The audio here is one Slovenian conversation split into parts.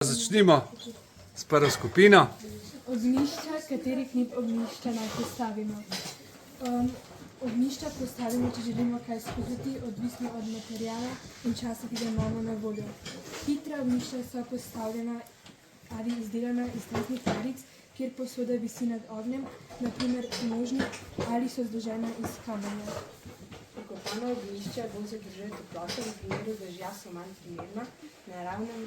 Začnimo s prvo skupino. Ognjišča, katerih nip ognjišča naj postavimo. Ognjišča postavimo, če želimo kaj skuhati, odvisno od materijala in časa, ki ga imamo na voljo. Hitra ognjišča so postavljena ali izdelana iz tesnih talic, kjer posoda visi nad ognjem, naprimer nožnik, ali so zložena iz kamenja. Vkopano ognjišče bo zadržati toploto, v primeru dežja so manj primerna. Na ravnem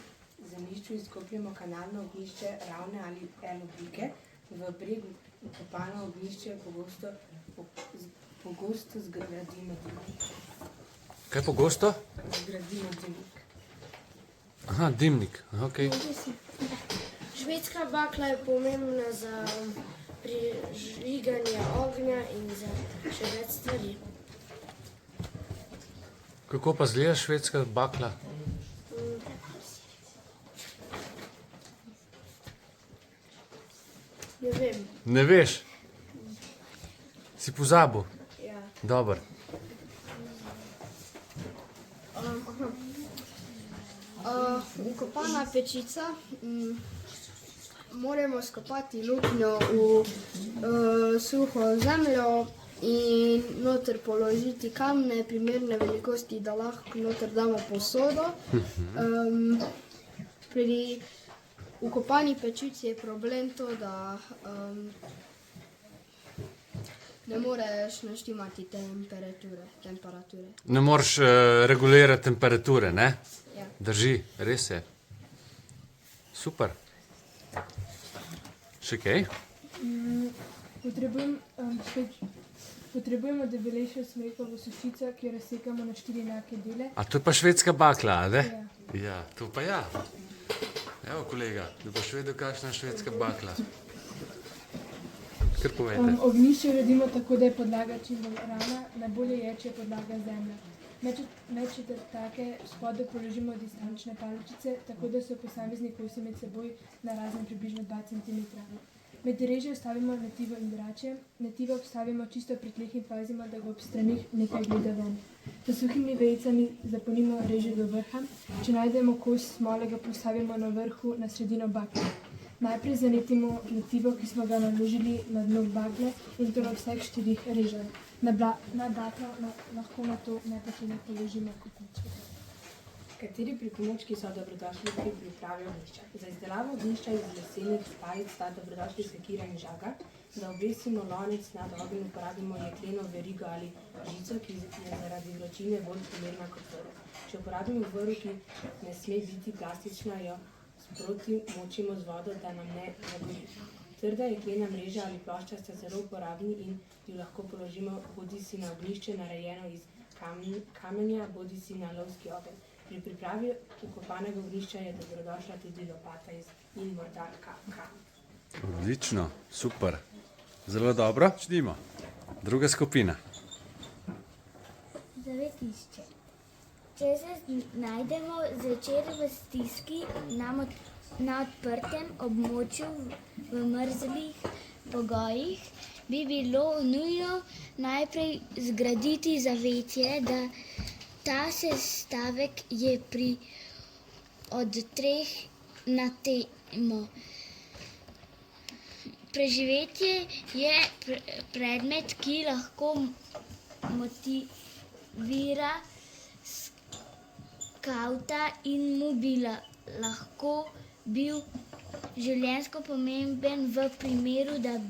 zemljišču izkopljemo kanalno ognjišče ravne ali L-oblike. V breg vkopano ognjišče pogosto zgradimo dimnik. Kaj pogosto? Zgradimo dimnik. Aha, dimnik. Okay. Švedska bakla je pomembna za prižiganje ognja in za še več stvari. Kako pa izgleda švedska bakla? Ne vem. Ne veš? Si pozabil? Ja. Dober. Vkopana pečica, moramo skopati luknjo v suho zemljo in noter položiti kamne primerne velikosti, da lahko noter damo posodo. Pri vkopani pečici je problem to, da ne moreš naštimati temperature. Ne moreš regulirati temperature, ne? Ja. Drži, res je. Super. Še kaj? Potrebujemo debelejšo smrekovo sušico, ki jo razsekamo na 4 enake dele. A to je pa švedska bakla, ne? Ja. Ja, to pa ja. Evo, kolega, da boš vedel, kakšna je švedska bakla. Kar povejte. Ognjišče uredimo tako, da je podlaga čim bolj ravna, najbolje je, če je podlaga zemlja. Med četrtake spodaj položimo distančne paličice, tako da so posamezni kosi med seboj na raznem približno 2 cm. Med reže vstavimo netivo in drače. Netivo vstavimo čisto pri tleh in pazimo, da ga ob stranih nekaj gleda ven. S suhimi vejicami zapolnimo reže do vrha. Če najdemo kos smole, ga postavimo na vrhu na sredino bakle. Najprej zanetimo netivo, ki smo ga naložili na dno bakle, in to na vseh 4 režah. Na baklo lahko na to neposredno položimo kopičke. Kateri pripomočki so dobrodošli pri pripravi ognjišča? Za izdelavo ognjišča iz lesenih palic sta dobrodošli sekira in žaga. Da obesimo lonec nad ogenj, uporabimo jekleno verigo ali žico, ki je zaradi vročine bolj primerna kot vrv. Če uporabimo vrv, ki ne sme biti plastična, jo sproti močimo z vodo, da nam ne zagori. Trda jeklena mreža ali plošča sta zelo uporabni in jo lahko položimo bodisi na ognjišče, narejeno iz kamenja, bodisi na lovski ogenj. Pri pripravi vkopanega ognjišča je dobrodošla tudi lopata in morda kamen. Odlično, super. Zelo dobro. Začnimo. Druga skupina. Zavetišče. Če se najdemo zvečer v stiski na odprtem območju v mrzlih pogojih, bi bilo nujno najprej zgraditi zavetje, da ta sestavek je od 3 na temo. Preživetje je predmet, ki lahko motivira skavta in mu bi lahko bil življenjsko pomemben v primeru, da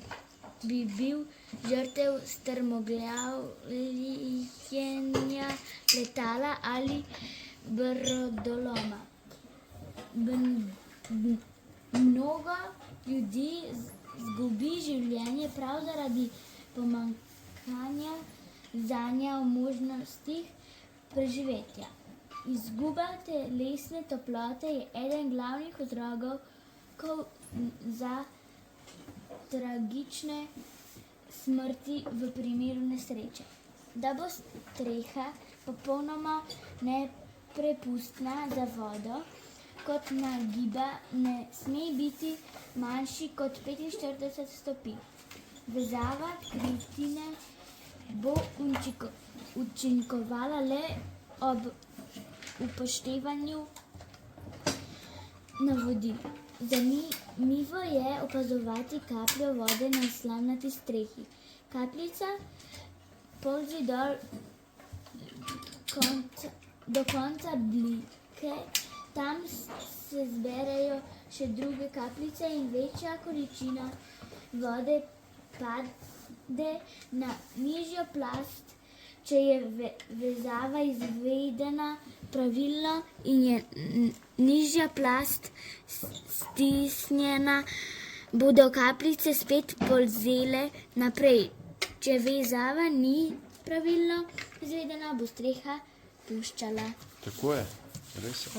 bi bil žrtev strmoglavljenja letala ali brodoloma. Mnogo ljudi izgubi življenje prav zaradi pomanjkanja znanja o možnostih preživetja. Izguba telesne toplote je eden glavnih vzrokov za tragične smrti v primeru nesreče. Da bo streha popolnoma neprepustna za vodo, kot nagiba ne sme biti manjši kot 45 stopinj. Vezava kritine bo učinkovala le ob upoštevanju navodil. Zanimivo je opazovati kapljo vode na slamnati strehi. Kapljica polzi dol do konca blike, tam se zberejo še druge kapljice in večja količina vode pade na nižjo plast. Če je vezava izvedena pravilno in je nižja plast stisnjena, bodo kapljice spet polzele naprej. Če vezava ni pravilno izvedena, bo streha puščala. Tako je, res je.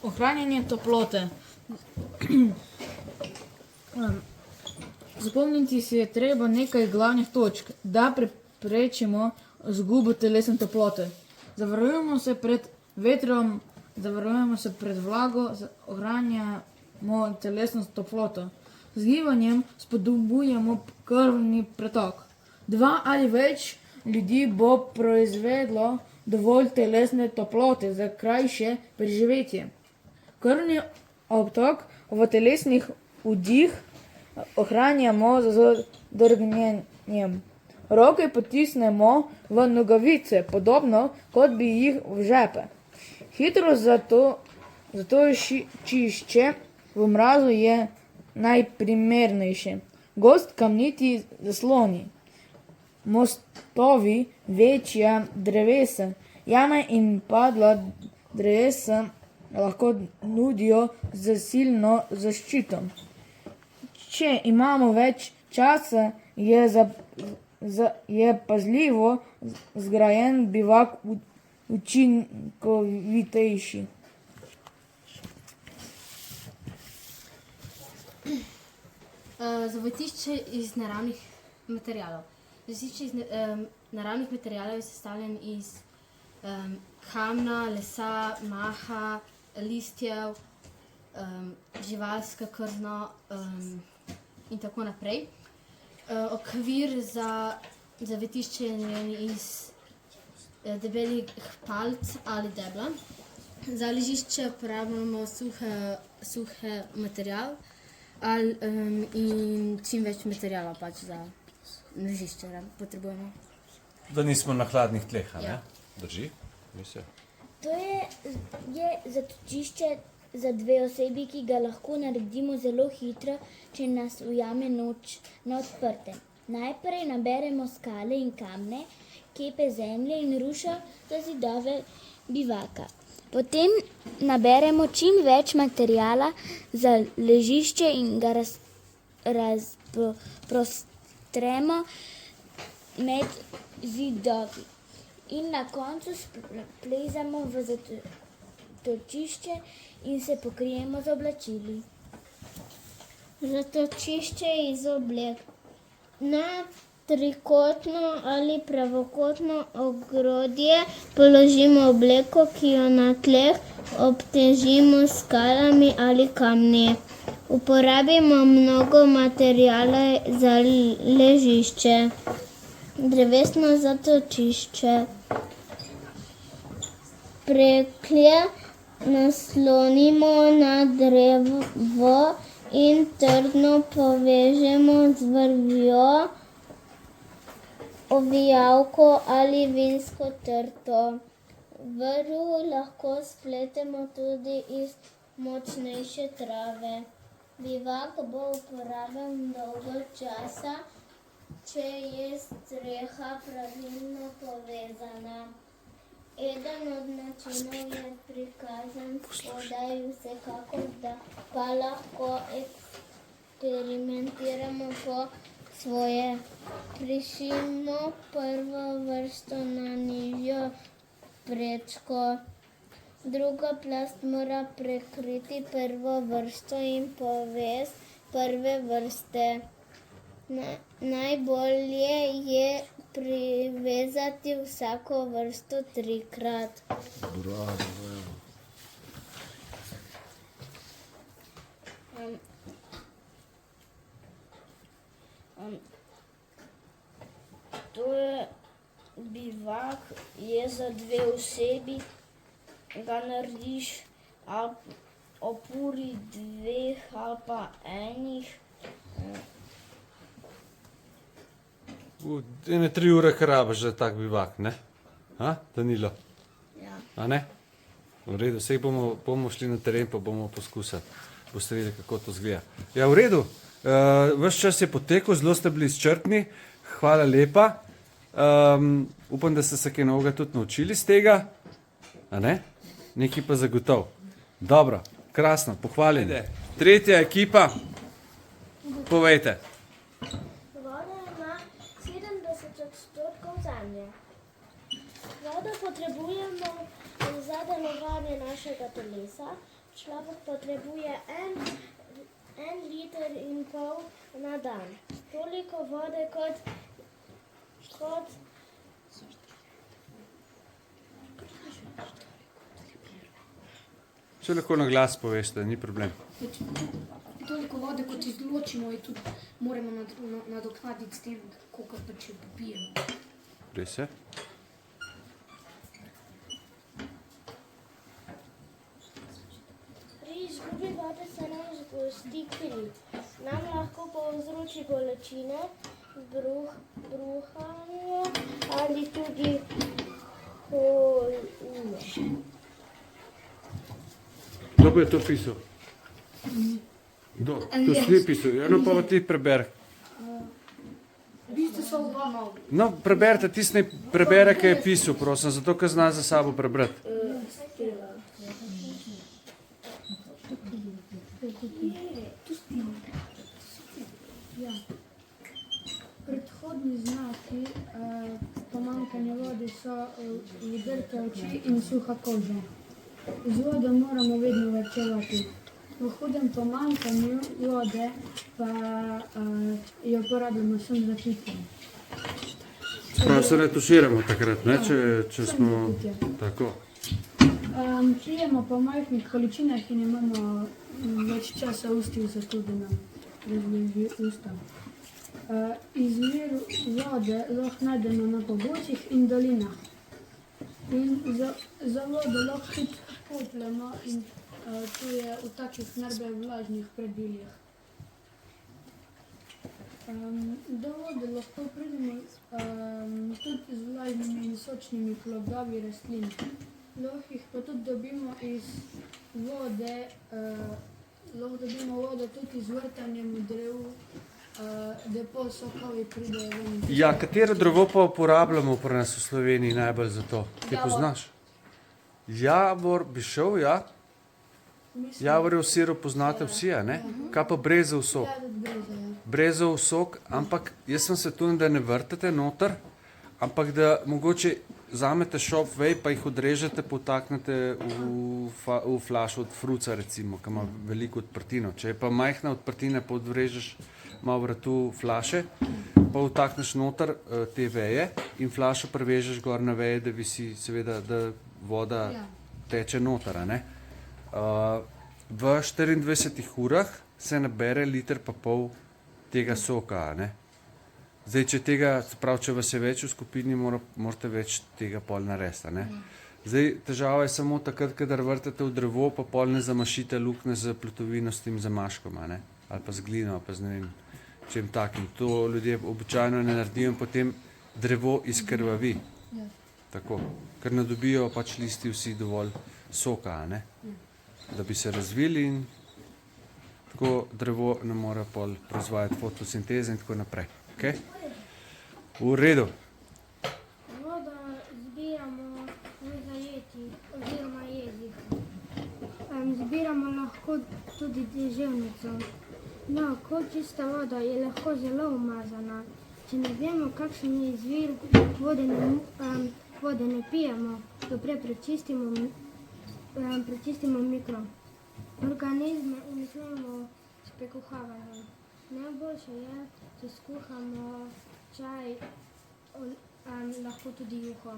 Ohranjanje toplote. Zapomniti si je treba nekaj glavnih točk, da preprečimo izgubo telesne toplote. Zavarujemo se pred vetrom, zavarujemo se pred vlago, ohranjamo telesno toploto. Z gibanjem spodbujamo krvni pretok. 2 ali več ljudi bo proizvedlo dovolj telesne toplote za krajše preživetje. Krvni obtok v telesnih vdih ohranjamo z drgnjenjem. Roke potisnemo v nogavice, podobno kot bi jih v žepe. Hitro zatočišče v mrazu je najprimernejše. Gost kamniti zasloni, mostovi, večja drevesa, jame in padla drevesa lahko nudijo zasilno zaščito. Če imamo več časa, je pazljivo zgrajen bivak učinkovitejši. Zavetišče iz naravnih materialov. Zavetišče iz naravnih materialov je sestavljen iz kamna, lesa, maha, listjev, živalska krzno in tako naprej. Okvir za zavetišče je narejen iz debelih palc ali debla. Za ležišče uporabljamo suhe material in čim več materiala pač za ležišče potrebujemo. Da nismo na hladnih tleh, a ne? Drži? Mislim. To je zatočišče za 2 osebi, ki ga lahko naredimo zelo hitro, če nas ujame noč na odprtem. Najprej naberemo skale in kamne, kepe zemlje in rušo za zidove bivaka. Potem naberemo čim več materiala za ležišče in ga razprostremo med zidovi. In na koncu splezamo v zatočišče in se pokrijemo z oblačili. Zatočišče iz oblek. Na trikotno ali pravokotno ogrodje položimo obleko, ki jo na tleh obtežimo s skalami ali kamni. Uporabimo mnogo materiala za ležišče. Drevesno zatočišče. Preklje naslonimo na drevo in trdno povežemo z vrvjo, ovijalko ali vinsko trto. Vrv lahko spletemo tudi iz močnejše trave. Bivak bo uporaben dolgo časa, če je streha pravilno povezana. Eden od načinov je prikazan spodaj, vsekakor pa lahko eksperimentiramo po svoje. Prišijmo prvo vrsto na nižjo prečko. Druga plast mora prekriti prvo vrsto in povez prve vrste. Najbolje je privezati vsako vrsto 3-krat. Bravo. To je bivak, je za 2 osebi, ga narediš ob uri 2 ali pa 1. Ene 3 ure, kar rabiš za tak bivak, ne? A, Danilo? Ja. A ne? V redu, sej bomo šli na teren, pa bomo poskusili. Boste videli, kako to zgleda. Ja, v redu. Ves čas je potekel, zelo ste bili izčrpni. Hvala lepa. Upam, da ste se kaj novega tudi naučili z tega. A ne? Nekaj pa zagotov. Dobro, krasno, pohvaljeni. Tretja ekipa. Povejte. Voda ima 70% zemlje. Vodo potrebujemo za delovanje našega telesa. Človek potrebuje 1,5 litra na dan. Toliko vode kot Če lahko na glas poveste, ni problem. Toliko vode, kot izločimo, je tudi moramo nadoknaditi s tem, koliko pa če popijemo. Res je? pri izgubi vode se nam zgosti kri. Nam lahko povzroči bolečine, bruhanje ali tudi hujše. Kdo bo je to pisal? Kdo? To si ti pisal. Eno pa ti preberi. Vi ste so oba malo. No, preberite tiste prebere, ki je pisal, prosim, zato, ker zna za sabo prebrati. Predhodni znaki pomanjkanja vode so vdrte oči in suha koža. Z vodo moramo vedno varčevati. V hudem pomanjkanju vode pa jo porabimo samo za pitje. Prav se ne tuširamo takrat, ne, če smo tako. Pijemo po majhnih količinah in imamo več časa ustil za to, da nam razloži usta. Izvir vode lahko najdemo na pobočjih in dolinah. In za vodo lahko tudi kopljemo in to je v takih najbolj vlažnih prediljah. Do vode lahko pridemo tudi z vlažnimi in sočnimi plodovi rastlin. Lahko jih pa tudi dobimo iz vode, lahko dobimo vodo tudi z vrtanjem drev, da po sokovi pridejo ven. Ja, katero drevo pa uporabljamo pri nas v Sloveniji najbolj za to? Ti poznaš? Javor bi šel, ja? Javorjev sir poznate vsi, a ne? Kaj pa brezov sok? Brezov sok, ampak jaz sem se tu, da ne vrtate noter, ampak da mogoče vzamete šop vej, pa jih odrežete, potaknete v flašo od fruca, recimo, ki ima veliko odprtino. Če je pa majhna odprtina, pa odrežeš malo vratu flaše, pa vtakneš noter te veje in flašo prevežeš gor na veje, da visi, seveda, da voda teče noter, a ne? V 24 urah se nabere 1,5 litra tega soka, a ne? Zdaj, če tega, prav, če vas je več v skupini, morate več tega pol narediti, a ne? Zdaj, težava je samo takrat, kadar vrtate v drevo, pa pol ne zamašite luknje z plutovinastim zamaškom, a ne? Ali pa z glino, ali pa z ne vem čem takim. To ljudje običajno ne naredijo in potem drevo izkrvavi. Tako, ker ne dobijo pač listi vsi dovolj soka, a ne? Da bi se razvili in tako drevo ne more pol proizvajati fotosinteze in tako naprej. Okay? V redu. Vodo zbiramo v zajetih oziroma jezih. Zbiramo lahko tudi deževnico. No, ko čista voda je lahko zelo umazana. Če ne vemo, kakšen je izvir vode ne pijemo, doprej prečistimo mikroorganizme in smemo s prekuhavanjem. Najboljše je, če skuhamo čaj, lahko tudi juho.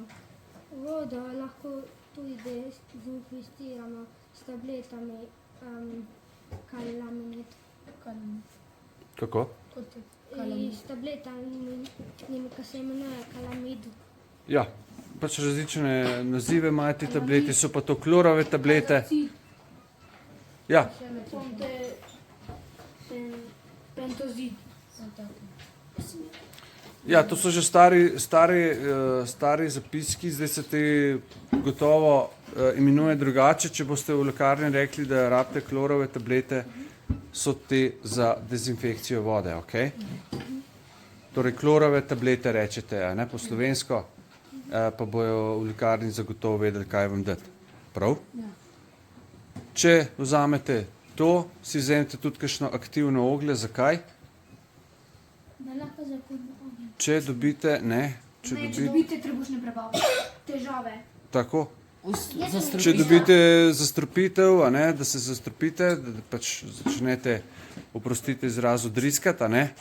Vodo lahko tudi dezinficiramo s tabletami kalaminit. Kako? S tabletami, ki se imenuje kalamid. Ja, pač različne nazive imajo te tablete, so pa to klorove tablete. Ja, Pentozid. ja, to so že stari zapiski, zdaj se te gotovo imenuje drugače. Če boste v lekarni rekli, da rabite klorove tablete, so te za dezinfekcijo vode, ok? Torej, klorove tablete rečete, a ne po slovensko, pa bojo v lekarni zagotovo vedeli, kaj vam dati. Prav? Če vzamete to, si vzemite tudi kakšno aktivno oglje. Zakaj? Da lahko zakurimo ogenj. Če dobite, če dobite, trebušne prebave, težave. tako, Zastrupitev. če dobite zastrupitev, a ne, da se zastrupite, da pač začnete, oprostite izrazu, driskati, a ne,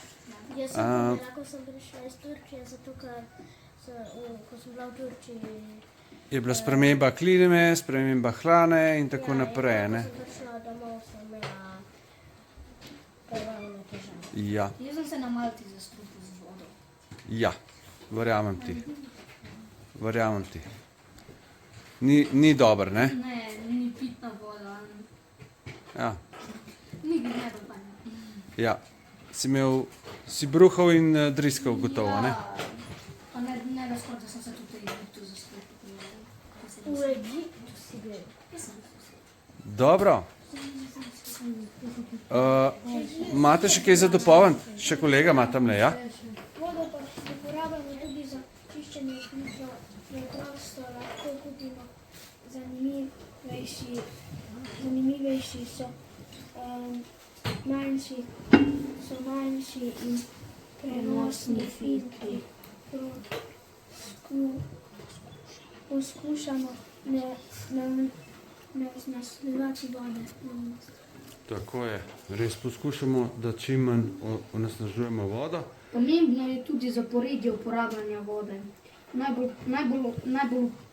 Jaz sem povedala, ko sem prišla iz Turčije, zato ker ko sem bila v Turčiji. je bila sprememba klime, sprememba hrane in tako naprej, ne. Ko sem prišla domov, sem imela prebavne težave. Ja, Jaz sem se na Malti zastrupil z vodo. ja, verjamem ti. Ni dobro, ne? Ne, ni pitna voda. Ja, Ni ne dobro. ja. Si bruhal in driskal gotovo, ne? Pa ne razhod, da sem se tudi v Egiptu zastrupil. V Egiptu si bil. Dobro. Imate še kaj za dopolniti? Še kolega ima tamle, ja? Vodo pa uporabljamo tudi za čiščenje ključev, preprosto lahko kupimo zanimivejši so manjši in prenosni filtri. Poskušamo ne nasledovati vode. Tako je. Res poskušamo, da čim manj onesnažujemo vodo. Pomembno je tudi zaporedje uporabljanja vode.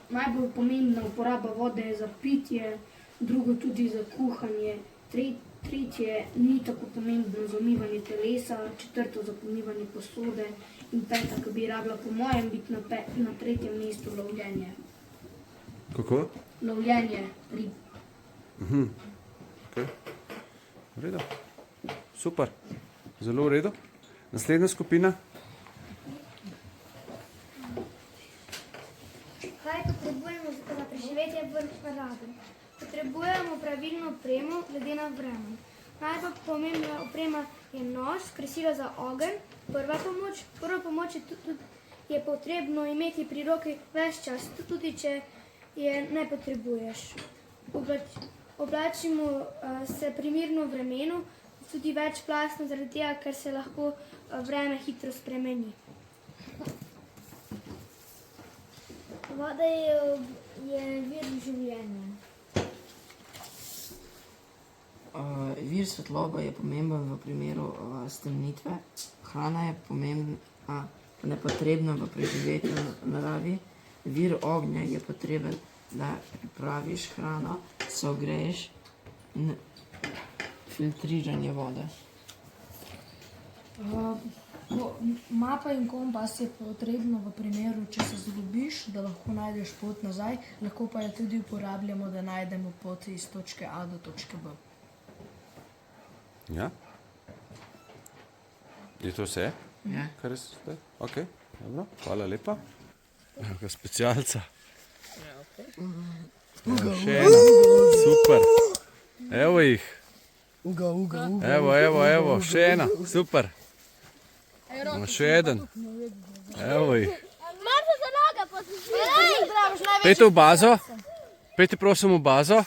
Najbolj pomembna uporaba vode je za pitje, drugo tudi za kuhanje, tretje ni tako pomembno za umivanje telesa, četrto za pomivanje posode in peta, ki bi rabila po mojem biti na tretjem mestu lovljenje. Kako? Lovljenje rib. Okay. V redu. Super. Zelo v redu. Naslednja skupina. Kaj potrebujemo za preživetje v naravi? Potrebujemo pravilno opremo glede na vreme. Najbolj pomembna oprema je nož, kresilo za ogenj, prva pomoč. Prva pomoč je potrebno imeti pri roki ves čas, tudi če je ne potrebuješ. Oblačimo se primerno vremenu, tudi večplastno, zaradi tega, ker se lahko vreme hitro spremeni. Voda je vir življenja. Vir svetlobe je pomemben v primeru stemnitve. Hrana je pomembna, nepotrebna v preživetju v naravi. Vir ognja je potreben, da pripraviš hrano, se ogreješ in filtriranje vode. Mapa in kompas je potrebno v primeru, če se zgubiš, da lahko najdeš pot nazaj, lahko pa jo tudi uporabljamo, da najdemo pot iz točke A do točke B. Ja. Je to vse? Ja. Kar je zdaj? Ok, dobro, hvala lepa. Evo ga specialca. Evo, še ena. Super. Evo jih. Evo, še ena. Super. Evo, še eden. Evo jih. Pejte v bazo. Pejte prosim v bazo.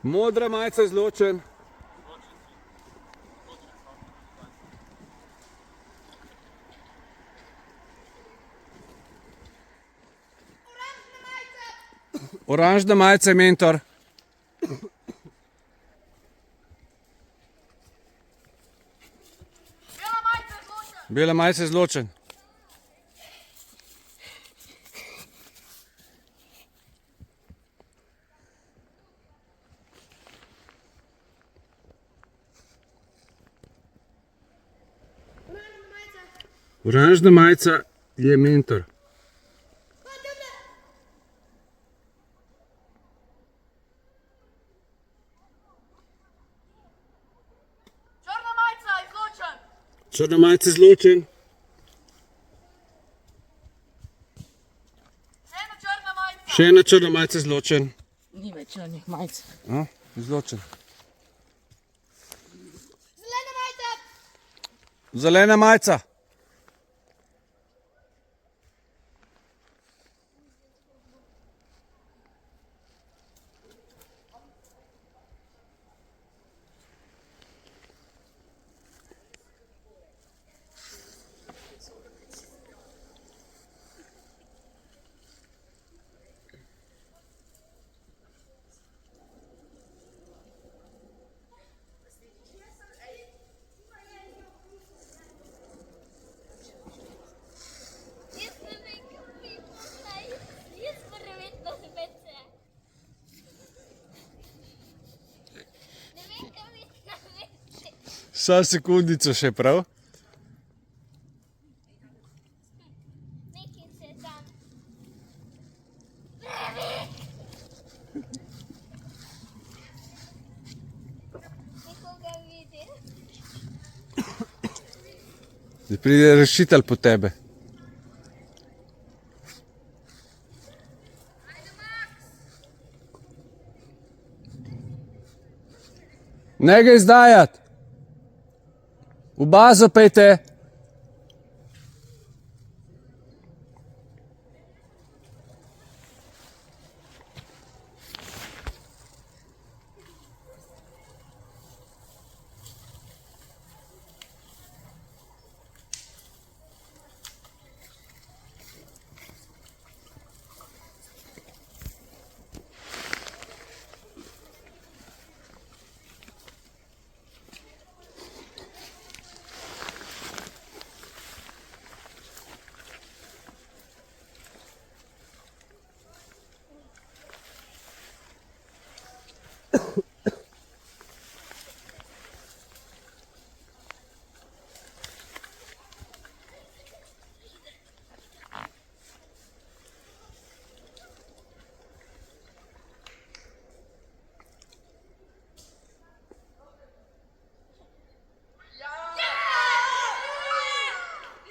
Modra majica izločen. Oranžna majica je mentor. Bela majica izločen. Oranžna majica je mentor. Črna majica, izločen! Črna majica izločen. Še ena črna majica izločen. Ni več črnih majic. Izločen. Zelena majica. Sa sekundico še prav. Da pride rešitelj po tebe. Ne ga izdajati. V bazo pejte.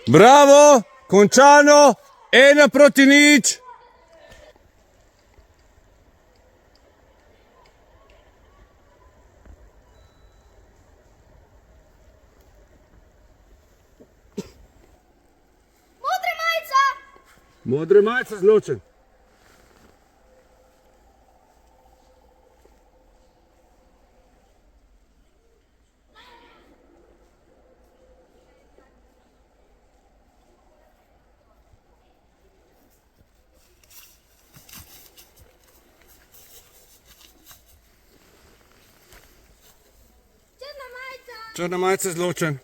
Bravo, končano, 1-0. Modra majica izločen. Črna majica izločen.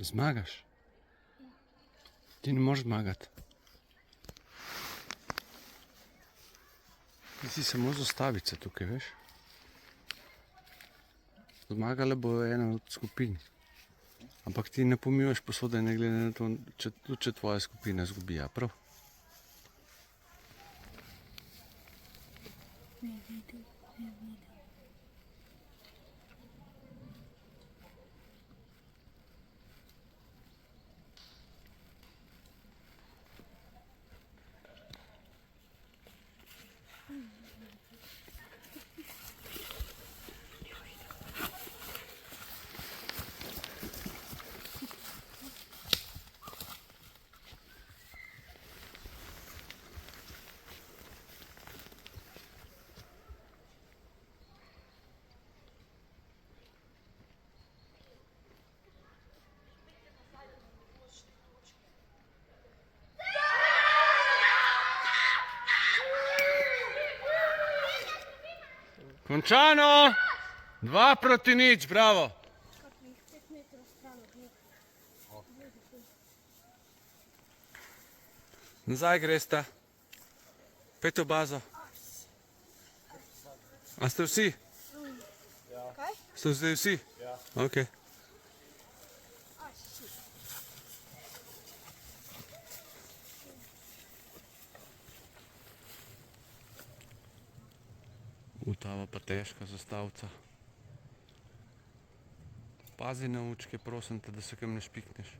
Zmagaš? Ti ne moreš zmagati. Ti si samo zastavica tukaj, veš? Zmagale bo ena od skupin. Ampak ti ne pomivaš posode, ne glede na to, če tvoja skupina zgubi, ja prav? Končano! 2-0, bravo! Nazaj gresta. Pet v bazo. A ste vsi? Kaj? Ste zdaj vsi? Ja. Ok. Utava pa težka zastavica. Pazi na učke, prosim te, da se kam ne špikneš.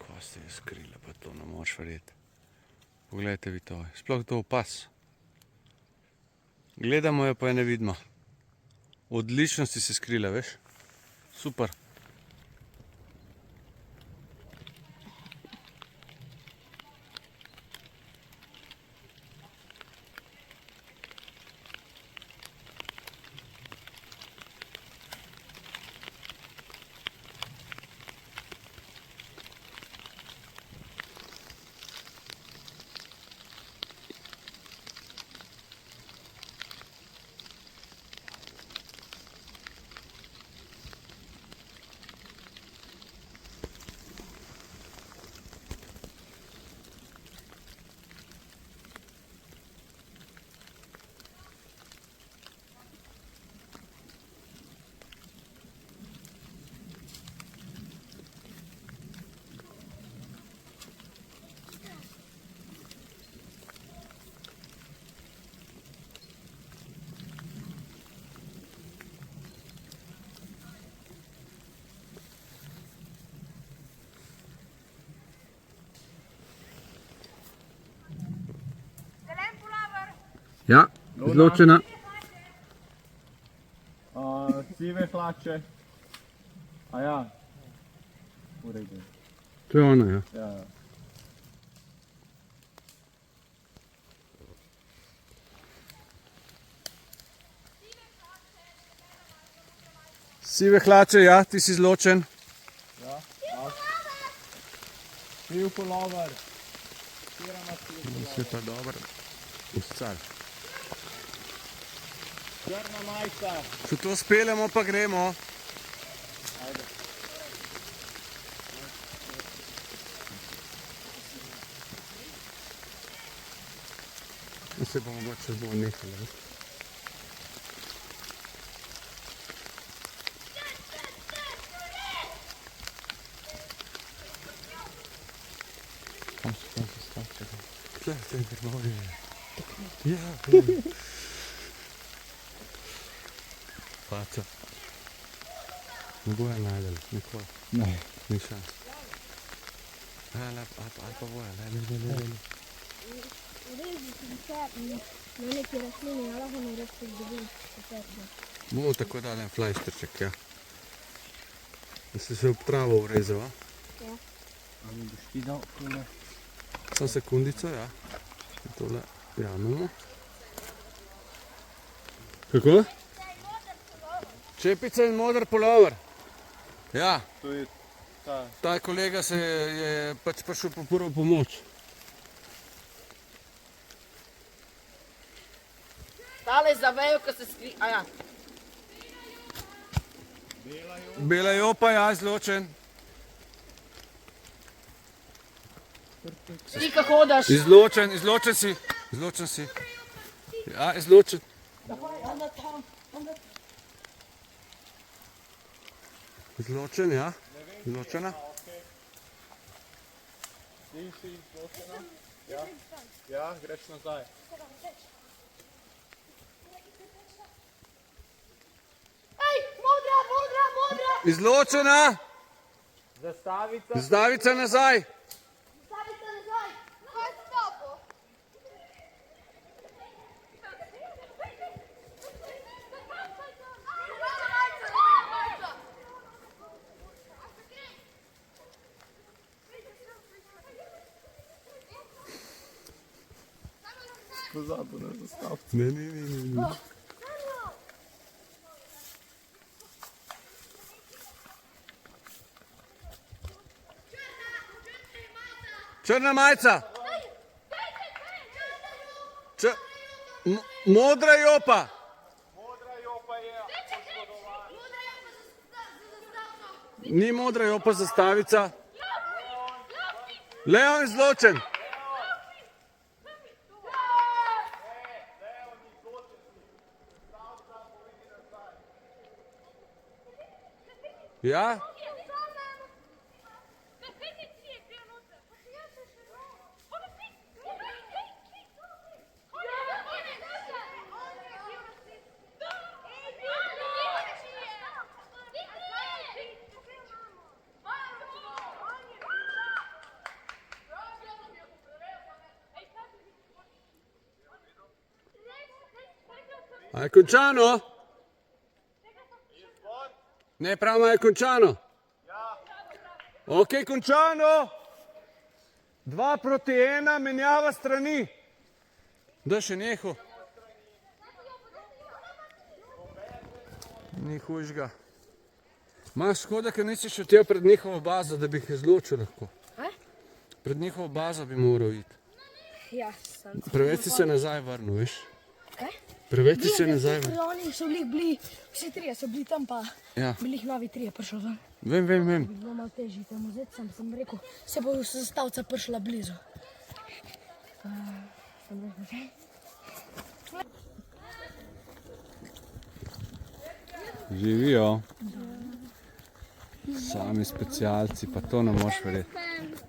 Ko se je skrila, pa to ne moreš verjeti. Poglejte vi to, sploh to opaz. Gledamo jo, pa je ne vidimo. Odlično si se skrila, veš? Super. Ja, izločena. Sive hlače. A ja, v redu. To je ona, ja. Ja, ja. Sive hlače, ja, ti si izločen. Ja, siv pulover. Si pa dober. Uscar. Črna majica. Če to speljemo, pa gremo. Ajde. Se bo mogoče bo nehalo. Kam se stavčega? Tle, v tem grmovju je. Ja, Faca. Ne bojo najdel, nikoli. Ne. Ni šans. Ali pa bojo, le. Urezi sem se na neki rastlini, ja lahko ne res dobim popečno. Bo tako dal en flajsterček, ja. Da si se ob travo urezal, a? Ja. A mi boš ti dal tole? Samo sekundico, ja. Tole jamemo. Kako? Čepica in moder pulover. Ja. To je ta. Ta kolega se je pač prišel po prvo pomoč. Tale za vejo, ko se skri... Aja. Bela jopa, ja, izločen. Ti, ko hodaš. Izločen, izločen si. Izločen si. Ja, izločen. Izločen, ja. Izločena. Ti si izločena? Ja. Ja, greš nazaj. Izločena. Zastavica. Zastavica nazaj. Pozabil na zastavico. Ne. Črna majica. Modra jopa. Modra jopa je poškodovana. Ni modra jopa zastavica. Leon izločen. Ja? A je končano? Ne, pravimo, je končano. Ok, končano. 2-1, menjava strani. Da še neho. Ni hujšga. Imaš škoda, ker nisi še hotel pred njihovo bazo, da bi jih izločil lahko. Pred njihovo bazo bi moral iti. Ja, sem. Preveč si se nazaj vrnil, veš? Preveč si se nazaj vrnil. Oni so bili, vsi trije so bili tam, pa Ja. bili jih novi trije prišli ven. Vem. Bilo malo težje tam vzeti, sem rekel, se bo zastavica prišla blizu. Sem rekel, okay. Živijo. Sami specialci, pa to ne moš verjeti.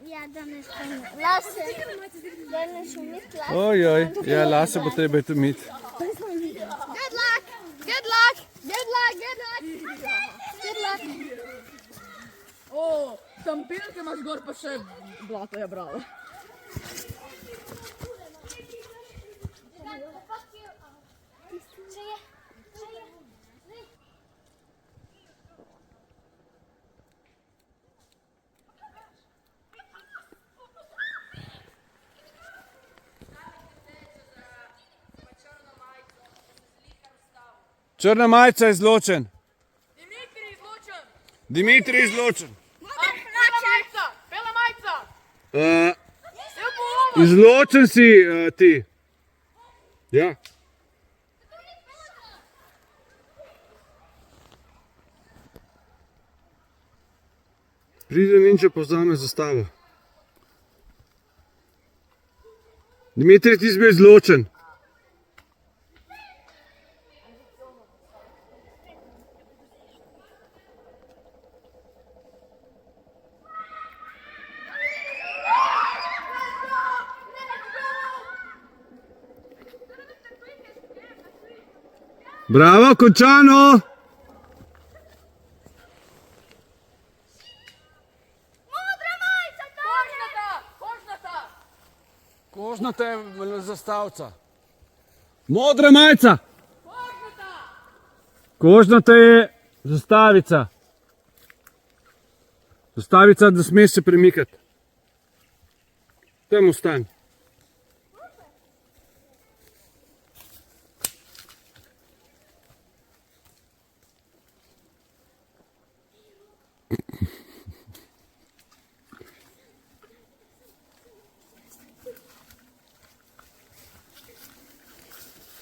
Ja, danes pa ne. Lase. Danes umit lase. Ojoj, ja, lase bo treba tudi umiti. Good luck. Good luck. Good luck. Good luck. Good luck. O, tampilke imaš gor, pa še blato je bralo. Črna majica je izločen. Dimitri izločen. Bela majica! Izločen si ti. Ja. Pride Ninja, povzame zastavo. Dimitri, ti si bil izločen. Bravo, končano! Kožnata je zastavica. Modra majica. Kožnata je zastavica. Zastavica, da smeš se premikati. Tam ostani.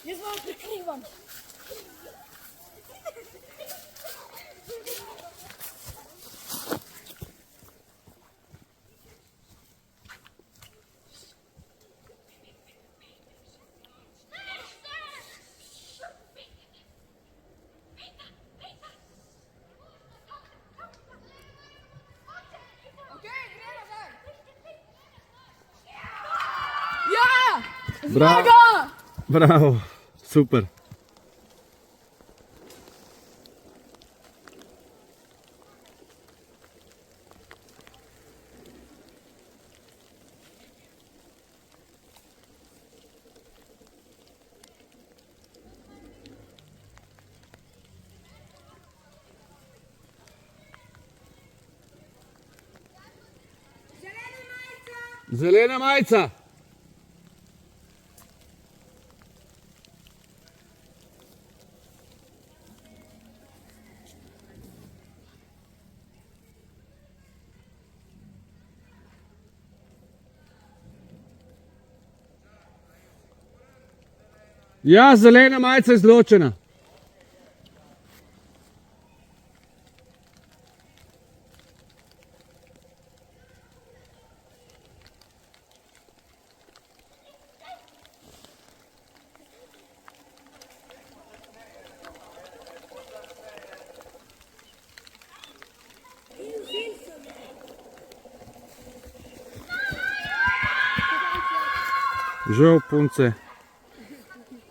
Jaz vam prikrivam. Bravo! Bravo, super. Zelena majica. Ja, zelena majica je izločena. Žal, punce,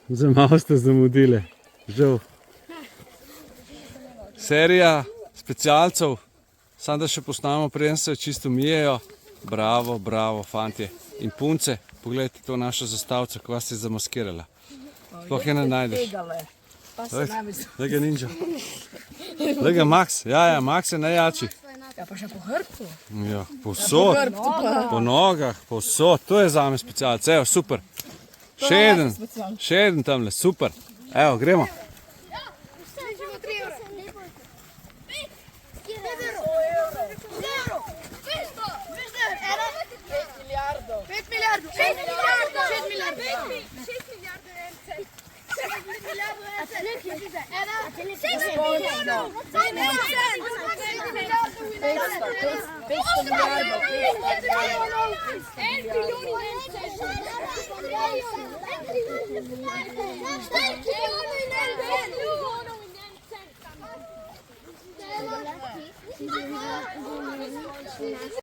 za malo ste zamudile, žal. Serija specialcev, samo da še posnamo, preden se čisto mijejo. Bravo, bravo, fantje. In punce, pogledajte to našo zastavico, ko vas je zamaskirala. Sploh je ne najdeš. Glej ga ninja. Glej ga Max, ja, Max je najjači. Ja, pa še po hrbtu. Ja, povsod, po nogah, povsod, to je zame specialec, evo, super. Še eden tamle, super. Evo, gremo. Thank you.